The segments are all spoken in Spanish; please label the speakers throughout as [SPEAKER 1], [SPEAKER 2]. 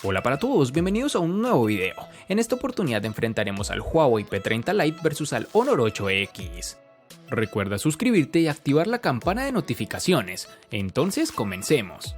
[SPEAKER 1] Hola para todos, bienvenidos a un nuevo video. En esta oportunidad enfrentaremos al Huawei P30 Lite versus al Honor 8X. Recuerda suscribirte y activar la campana de notificaciones. Entonces comencemos.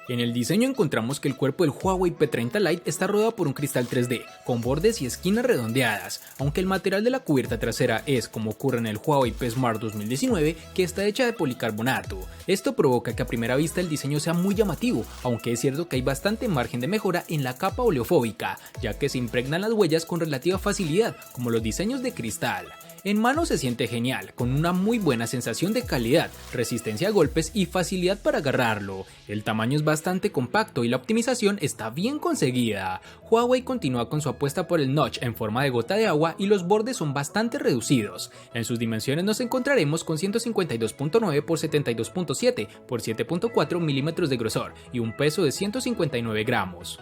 [SPEAKER 1] En el diseño encontramos que el cuerpo del Huawei P30 Lite está rodeado por un cristal 3D, con bordes y esquinas redondeadas, aunque el material de la cubierta trasera es, como ocurre en el Huawei P Smart 2019, que está hecha de policarbonato. Esto provoca que a primera vista el diseño sea muy llamativo, aunque es cierto que hay bastante margen de mejora en la capa oleofóbica, ya que se impregnan las huellas con relativa facilidad, como los diseños de cristal. En mano se siente genial, con una muy buena sensación de calidad, resistencia a golpes y facilidad para agarrarlo. El tamaño es bastante compacto y la optimización está bien conseguida. Huawei continúa con su apuesta por el notch en forma de gota de agua y los bordes son bastante reducidos. En sus dimensiones nos encontraremos con 152.9 x 72.7 x 7.4 milímetros de grosor y un peso de 159 gramos.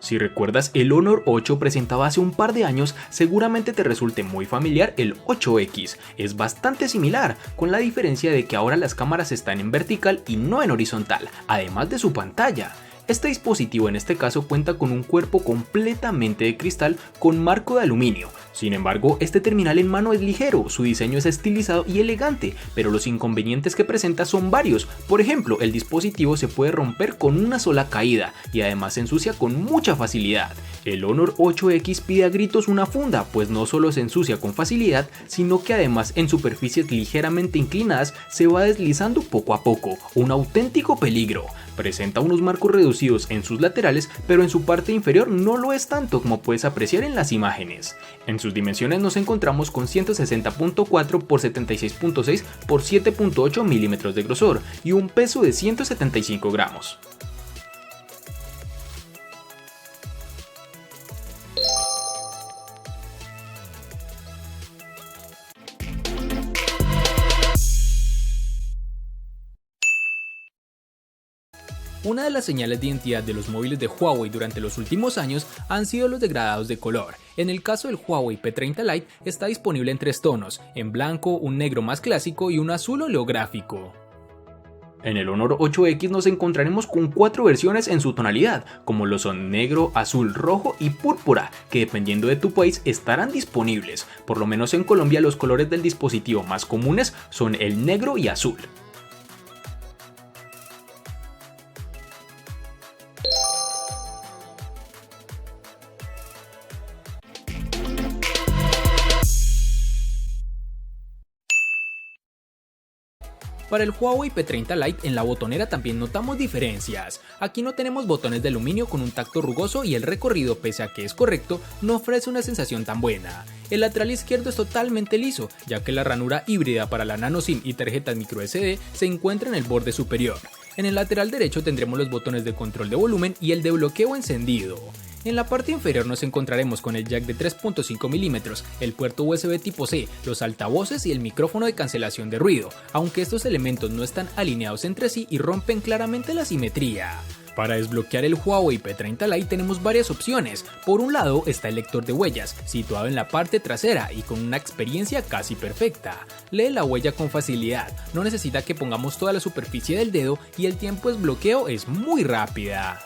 [SPEAKER 1] Si recuerdas el Honor 8 presentado hace un par de años, seguramente te resulte muy familiar el 8X. Es bastante similar, con la diferencia de que ahora las cámaras están en vertical y no en horizontal, además de su pantalla. Este dispositivo en este caso cuenta con un cuerpo completamente de cristal con marco de aluminio. Sin embargo, este terminal en mano es ligero, su diseño es estilizado y elegante, pero los inconvenientes que presenta son varios. Por ejemplo, el dispositivo se puede romper con una sola caída y además se ensucia con mucha facilidad. El Honor 8X pide a gritos una funda, pues no solo se ensucia con facilidad, sino que además en superficies ligeramente inclinadas se va deslizando poco a poco, un auténtico peligro. Presenta unos marcos reducidos en sus laterales, pero en su parte inferior no lo es tanto como puedes apreciar en las imágenes. En sus dimensiones nos encontramos con 160.4 x 76.6 x 7.8 milímetros de grosor y un peso de 175 gramos. Una de las señales de identidad de los móviles de Huawei durante los últimos años han sido los degradados de color. En el caso del Huawei P30 Lite está disponible en tres tonos, en blanco, un negro más clásico y un azul oleográfico. En el Honor 8X nos encontraremos con 4 versiones en su tonalidad, como lo son negro, azul, rojo y púrpura, que dependiendo de tu país estarán disponibles. Por lo menos en Colombia los colores del dispositivo más comunes son el negro y azul. Para el Huawei P30 Lite en la botonera también notamos diferencias. Aquí no tenemos botones de aluminio con un tacto rugoso y el recorrido, pese a que es correcto, no ofrece una sensación tan buena. El lateral izquierdo es totalmente liso, ya que la ranura híbrida para la nano SIM y tarjetas microSD se encuentra en el borde superior. En el lateral derecho tendremos los botones de control de volumen y el de bloqueo encendido. En la parte inferior nos encontraremos con el jack de 3.5 mm, el puerto USB tipo C, los altavoces y el micrófono de cancelación de ruido, aunque estos elementos no están alineados entre sí y rompen claramente la simetría. Para desbloquear el Huawei P30 Lite tenemos varias opciones. Por un lado está el lector de huellas, situado en la parte trasera y con una experiencia casi perfecta. Lee la huella con facilidad, no necesita que pongamos toda la superficie del dedo y el tiempo de desbloqueo es muy rápida.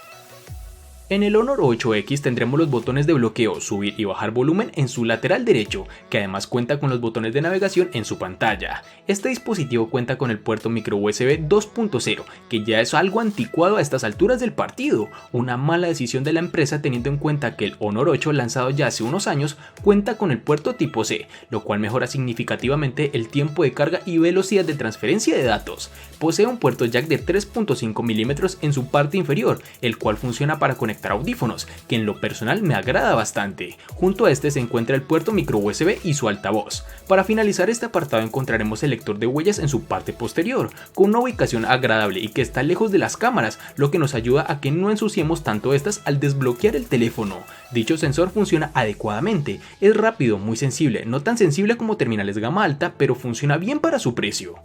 [SPEAKER 1] En el Honor 8X tendremos los botones de bloqueo, subir y bajar volumen en su lateral derecho, que además cuenta con los botones de navegación en su pantalla. Este dispositivo cuenta con el puerto micro USB 2.0, que ya es algo anticuado a estas alturas del partido, una mala decisión de la empresa teniendo en cuenta que el Honor 8 lanzado ya hace unos años cuenta con el puerto tipo C, lo cual mejora significativamente el tiempo de carga y velocidad de transferencia de datos. Posee un puerto jack de 3.5 mm en su parte inferior, el cual funciona para conectar audífonos, que en lo personal me agrada bastante. Junto a este se encuentra el puerto micro USB y su altavoz. Para finalizar este apartado encontraremos el lector de huellas en su parte posterior, con una ubicación agradable y que está lejos de las cámaras, lo que nos ayuda a que no ensuciemos tanto estas al desbloquear el teléfono. Dicho sensor funciona adecuadamente, es rápido, muy sensible, no tan sensible como terminales gama alta, pero funciona bien para su precio.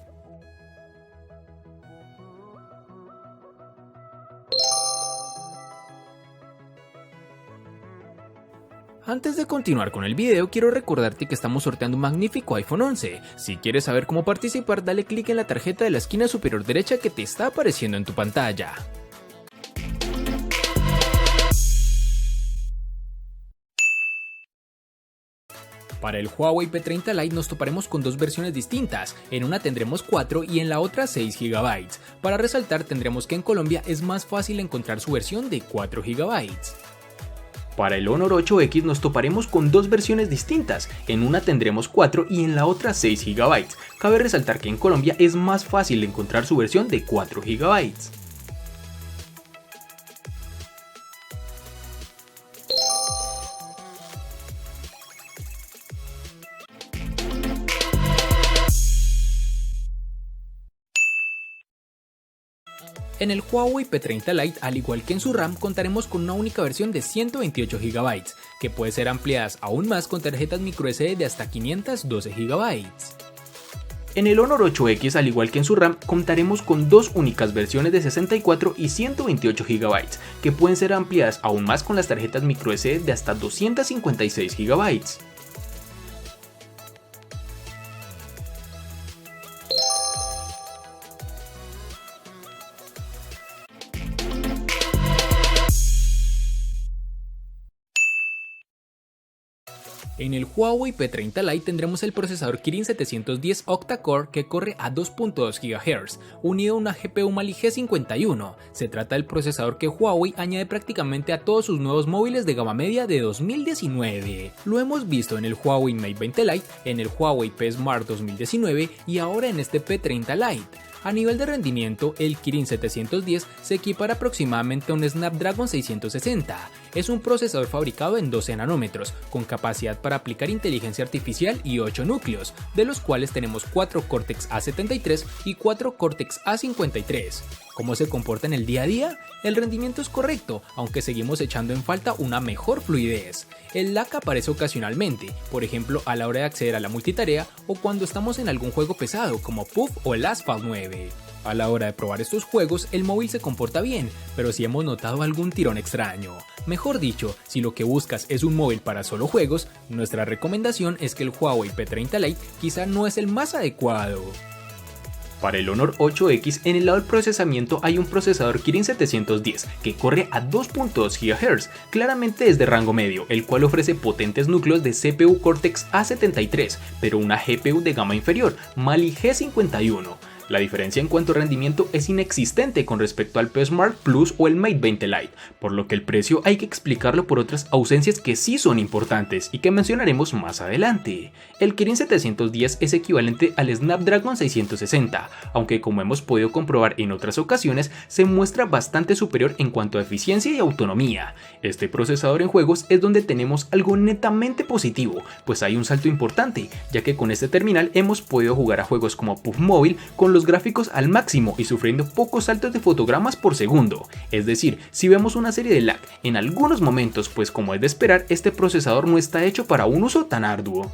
[SPEAKER 1] Antes de continuar con el video, quiero recordarte que estamos sorteando un magnífico iPhone 11. Si quieres saber cómo participar, dale clic en la tarjeta de la esquina superior derecha que te está apareciendo en tu pantalla. Para el Huawei P30 Lite nos toparemos con dos versiones distintas, en una tendremos 4 y en la otra 6 GB. Para resaltar tendremos que en Colombia es más fácil encontrar su versión de 4 GB. Para el Honor 8X nos toparemos con dos versiones distintas, en una tendremos 4 y en la otra 6 GB. Cabe resaltar que en Colombia es más fácil encontrar su versión de 4 GB. En el Huawei P30 Lite, al igual que en su RAM, contaremos con una única versión de 128 GB, que puede ser ampliadas aún más con tarjetas microSD de hasta 512 GB. En el Honor 8X, al igual que en su RAM, contaremos con dos únicas versiones de 64 y 128 GB, que pueden ser ampliadas aún más con las tarjetas microSD de hasta 256 GB. En el Huawei P30 Lite tendremos el procesador Kirin 710 octa-core que corre a 2.2 GHz, unido a una GPU Mali G51. Se trata del procesador que Huawei añade prácticamente a todos sus nuevos móviles de gama media de 2019. Lo hemos visto en el Huawei Mate 20 Lite, en el Huawei P Smart 2019 y ahora en este P30 Lite. A nivel de rendimiento, el Kirin 710 se equipara aproximadamente a un Snapdragon 660. Es un procesador fabricado en 12 nanómetros, con capacidad para aplicar inteligencia artificial y 8 núcleos, de los cuales tenemos 4 Cortex A73 y 4 Cortex A53. ¿Cómo se comporta en el día a día? El rendimiento es correcto, aunque seguimos echando en falta una mejor fluidez. El lag aparece ocasionalmente, por ejemplo a la hora de acceder a la multitarea o cuando estamos en algún juego pesado como Puff o el Asphalt 9. A la hora de probar estos juegos, el móvil se comporta bien, pero sí hemos notado algún tirón extraño. Mejor dicho, si lo que buscas es un móvil para solo juegos, nuestra recomendación es que el Huawei P30 Lite quizá no es el más adecuado. Para el Honor 8X, en el lado del procesamiento hay un procesador Kirin 710 que corre a 2.2 GHz, claramente es de rango medio, el cual ofrece potentes núcleos de CPU Cortex A73, pero una GPU de gama inferior, Mali G51. La diferencia en cuanto a rendimiento es inexistente con respecto al P Smart Plus o el Mate 20 Lite, por lo que el precio hay que explicarlo por otras ausencias que sí son importantes y que mencionaremos más adelante. El Kirin 710 es equivalente al Snapdragon 660, aunque como hemos podido comprobar en otras ocasiones, se muestra bastante superior en cuanto a eficiencia y autonomía. Este procesador en juegos es donde tenemos algo netamente positivo, pues hay un salto importante, ya que con este terminal hemos podido jugar a juegos como PUBG Mobile con los gráficos al máximo y sufriendo pocos saltos de fotogramas por segundo, es decir, si vemos una serie de lag en algunos momentos, pues como es de esperar, este procesador no está hecho para un uso tan arduo.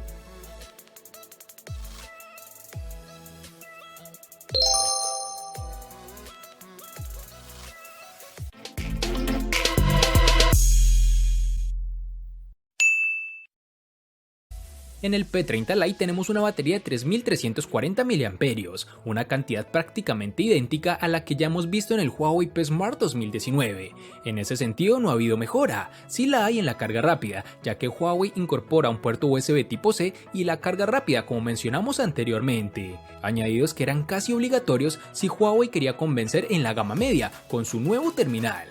[SPEAKER 1] En el P30 Lite tenemos una batería de 3340 mAh, una cantidad prácticamente idéntica a la que ya hemos visto en el Huawei P Smart 2019. En ese sentido no ha habido mejora, sí la hay en la carga rápida, ya que Huawei incorpora un puerto USB tipo C y la carga rápida como mencionamos anteriormente, añadidos que eran casi obligatorios si Huawei quería convencer en la gama media con su nuevo terminal.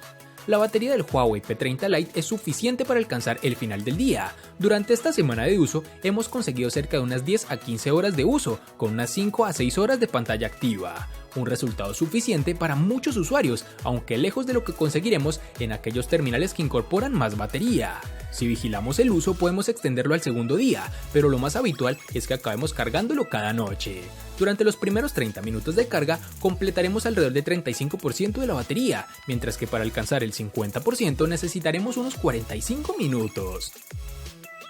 [SPEAKER 1] La batería del Huawei P30 Lite es suficiente para alcanzar el final del día. Durante esta semana de uso hemos conseguido cerca de unas 10 a 15 horas de uso, con unas 5 a 6 horas de pantalla activa. Un resultado suficiente para muchos usuarios, aunque lejos de lo que conseguiremos en aquellos terminales que incorporan más batería. Si vigilamos el uso podemos extenderlo al segundo día, pero lo más habitual es que acabemos cargándolo cada noche. Durante los primeros 30 minutos de carga completaremos alrededor de 35% de la batería, mientras que para alcanzar el 50% necesitaremos unos 45 minutos.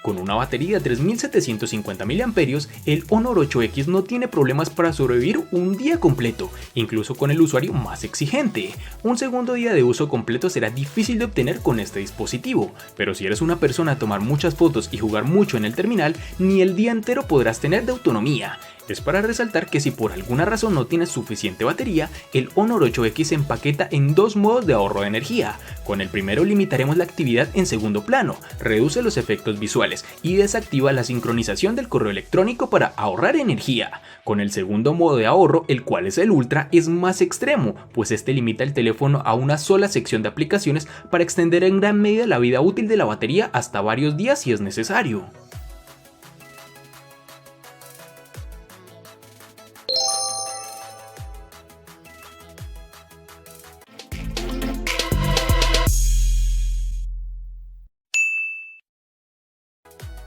[SPEAKER 1] Con una batería de 3750 mAh, el Honor 8X no tiene problemas para sobrevivir un día completo, incluso con el usuario más exigente. Un segundo día de uso completo será difícil de obtener con este dispositivo, pero si eres una persona a tomar muchas fotos y jugar mucho en el terminal, ni el día entero podrás tener de autonomía. Es para resaltar que si por alguna razón no tienes suficiente batería, el Honor 8X se empaqueta en dos modos de ahorro de energía. Con el primero limitaremos la actividad en segundo plano, reduce los efectos visuales y desactiva la sincronización del correo electrónico para ahorrar energía. Con el segundo modo de ahorro, el cual es el Ultra, es más extremo, pues este limita el teléfono a una sola sección de aplicaciones para extender en gran medida la vida útil de la batería hasta varios días si es necesario.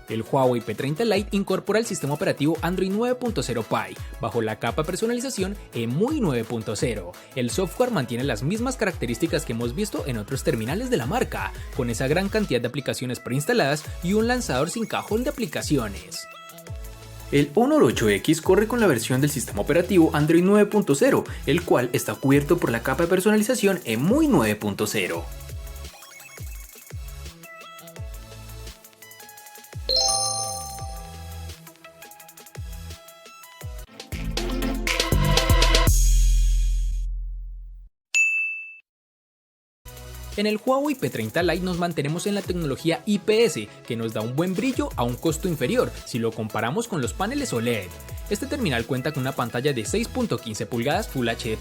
[SPEAKER 1] El Huawei P30 Lite incorpora el sistema operativo Android 9.0 Pie, bajo la capa de personalización EMUI 9.0. El software mantiene las mismas características que hemos visto en otros terminales de la marca, con esa gran cantidad de aplicaciones preinstaladas y un lanzador sin cajón de aplicaciones. El Honor 8X corre con la versión del sistema operativo Android 9.0, el cual está cubierto por la capa de personalización EMUI 9.0. En el Huawei P30 Lite nos mantenemos en la tecnología IPS, que nos da un buen brillo a un costo inferior si lo comparamos con los paneles OLED. Este terminal cuenta con una pantalla de 6.15 pulgadas Full HD+,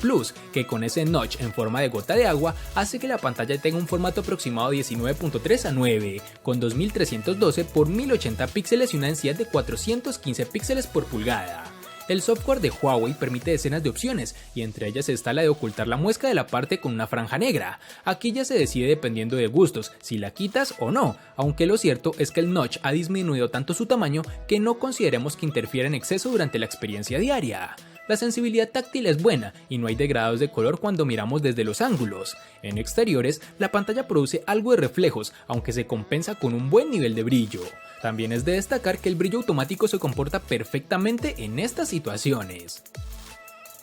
[SPEAKER 1] que con ese notch en forma de gota de agua hace que la pantalla tenga un formato aproximado de 19.3:9, con 2312 x 1080 píxeles y una densidad de 415 píxeles por pulgada. El software de Huawei permite decenas de opciones, y entre ellas está la de ocultar la muesca de la parte con una franja negra. Aquí ya se decide dependiendo de gustos, si la quitas o no, aunque lo cierto es que el notch ha disminuido tanto su tamaño que no consideremos que interfiera en exceso durante la experiencia diaria. La sensibilidad táctil es buena y no hay degrados de color cuando miramos desde los ángulos. En exteriores, la pantalla produce algo de reflejos, aunque se compensa con un buen nivel de brillo. También es de destacar que el brillo automático se comporta perfectamente en estas situaciones.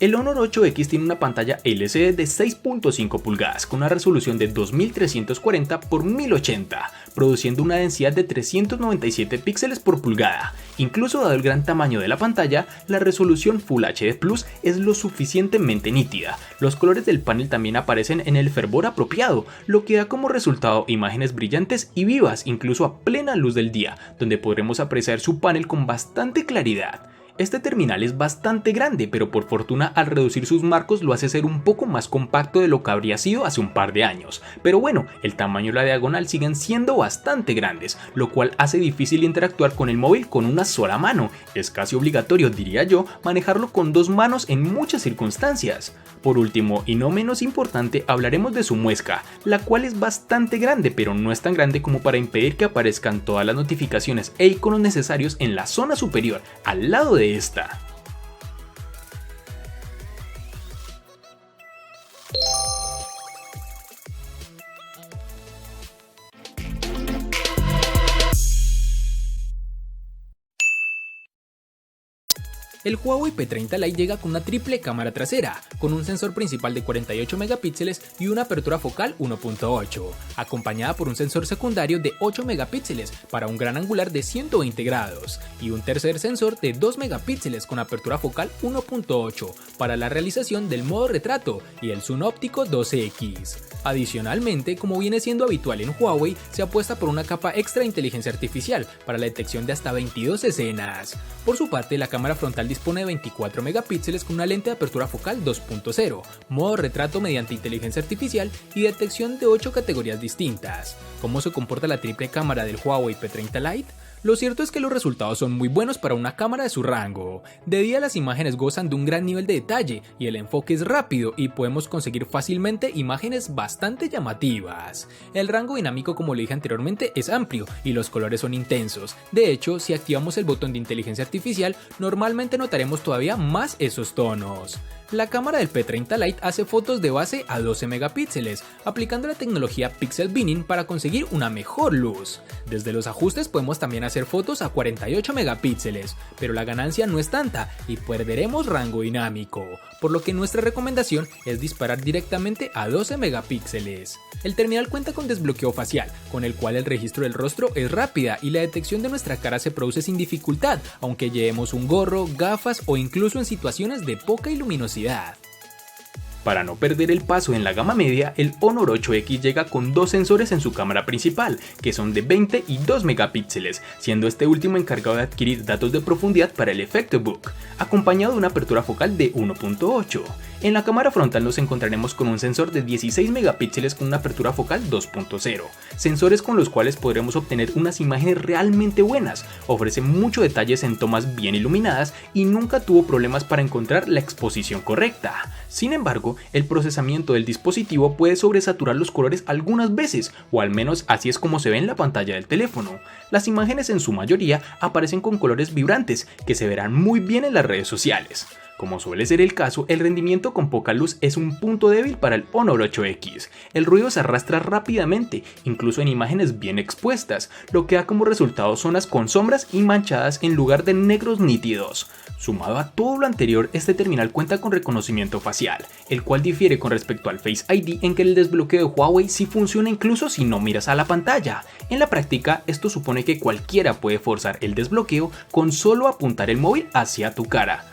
[SPEAKER 1] El Honor 8X tiene una pantalla LCD de 6.5 pulgadas con una resolución de 2340 x 1080, produciendo una densidad de 397 píxeles por pulgada. Incluso dado el gran tamaño de la pantalla, la resolución Full HD Plus es lo suficientemente nítida. Los colores del panel también aparecen en el fervor apropiado, lo que da como resultado imágenes brillantes y vivas incluso a plena luz del día, donde podremos apreciar su panel con bastante claridad. Este terminal es bastante grande, pero por fortuna al reducir sus marcos lo hace ser un poco más compacto de lo que habría sido hace un par de años. Pero bueno, el tamaño y la diagonal siguen siendo bastante grandes, lo cual hace difícil interactuar con el móvil con una sola mano. Es casi obligatorio, diría yo, manejarlo con dos manos en muchas circunstancias. Por último, y no menos importante, hablaremos de su muesca, la cual es bastante grande, pero no es tan grande como para impedir que aparezcan todas las notificaciones e iconos necesarios en la zona superior, al lado de esta. El Huawei P30 Lite llega con una triple cámara trasera, con un sensor principal de 48 megapíxeles y una apertura focal 1.8, acompañada por un sensor secundario de 8 megapíxeles para un gran angular de 120 grados, y un tercer sensor de 2 megapíxeles con apertura focal 1.8 para la realización del modo retrato y el zoom óptico 12x. Adicionalmente, como viene siendo habitual en Huawei, se apuesta por una capa extra de inteligencia artificial para la detección de hasta 22 escenas. Por su parte, la cámara frontal dispone de 24 megapíxeles con una lente de apertura focal 2.0, modo retrato mediante inteligencia artificial y detección de 8 categorías distintas. ¿Cómo se comporta la triple cámara del Huawei P30 Lite? Lo cierto es que los resultados son muy buenos para una cámara de su rango. De día las imágenes gozan de un gran nivel de detalle y el enfoque es rápido y podemos conseguir fácilmente imágenes bastante llamativas. El rango dinámico, como le dije anteriormente, es amplio y los colores son intensos. De hecho, si activamos el botón de inteligencia artificial, normalmente notaremos todavía más esos tonos. La cámara del P30 Lite hace fotos de base a 12 megapíxeles, aplicando la tecnología Pixel Binning para conseguir una mejor luz. Desde los ajustes podemos también hacer fotos a 48 megapíxeles, pero la ganancia no es tanta y perderemos rango dinámico, por lo que nuestra recomendación es disparar directamente a 12 megapíxeles. El terminal cuenta con desbloqueo facial, con el cual el registro del rostro es rápida y la detección de nuestra cara se produce sin dificultad, aunque llevemos un gorro, gafas o incluso en situaciones de poca luminosidad.
[SPEAKER 2] Para no perder el paso en la gama media, el Honor 8X llega con dos sensores en su cámara principal, que son de 20 y 2 megapíxeles, siendo este último encargado de adquirir datos de profundidad para el efecto Book, acompañado de una apertura focal de 1.8. En la cámara frontal nos encontraremos con un sensor de 16 megapíxeles con una apertura focal 2.0, sensores con los cuales podremos obtener unas imágenes realmente buenas, ofrece muchos detalles en tomas bien iluminadas y nunca tuvo problemas para encontrar la exposición correcta. Sin embargo, el procesamiento del dispositivo puede sobresaturar los colores algunas veces, o al menos así es como se ve en la pantalla del teléfono. Las imágenes en su mayoría aparecen con colores vibrantes, que se verán muy bien en las redes sociales. Como suele ser el caso, el rendimiento con poca luz es un punto débil para el Honor 8X. El ruido se arrastra rápidamente, incluso en imágenes bien expuestas, lo que da como resultado zonas con sombras y manchadas en lugar de negros nítidos. Sumado a todo lo anterior, este terminal cuenta con reconocimiento facial, el cual difiere con respecto al Face ID en que el desbloqueo de Huawei sí funciona incluso si no miras a la pantalla. En la práctica, esto supone que cualquiera puede forzar el desbloqueo con solo apuntar el móvil hacia tu cara.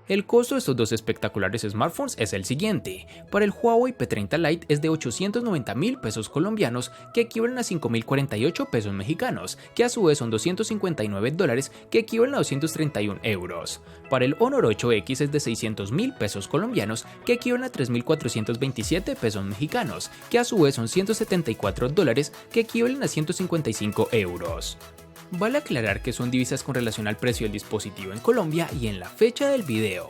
[SPEAKER 1] El costo de estos dos espectaculares smartphones es el siguiente. Para el Huawei P30 Lite es de 890.000 pesos colombianos, que equivalen a 5.048 pesos mexicanos, que a su vez son $259, que equivalen a 231 euros. Para el Honor 8X es de 600.000 pesos colombianos, que equivalen a 3.427 pesos mexicanos, que a su vez son $174, que equivalen a 155 euros. Vale aclarar que son divisas con relación al precio del dispositivo en Colombia y en la fecha del video.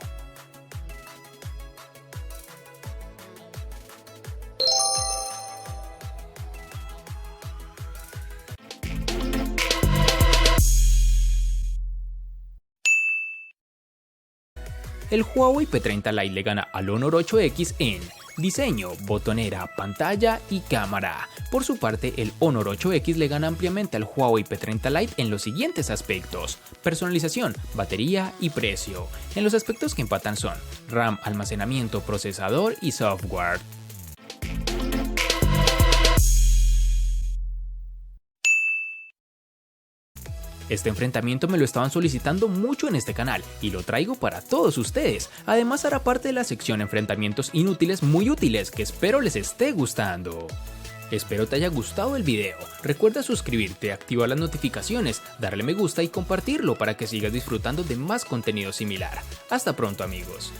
[SPEAKER 1] El Huawei P30 Lite le gana al Honor 8X en diseño, botonera, pantalla y cámara. Por su parte, el Honor 8X le gana ampliamente al Huawei P30 Lite en los siguientes aspectos: personalización, batería y precio. En los aspectos que empatan son RAM, almacenamiento, procesador y software. Este enfrentamiento me lo estaban solicitando mucho en este canal y lo traigo para todos ustedes. Además hará parte de la sección enfrentamientos inútiles muy útiles que espero les esté gustando. Espero te haya gustado el video. Recuerda suscribirte, activar las notificaciones, darle me gusta y compartirlo para que sigas disfrutando de más contenido similar. Hasta pronto, amigos.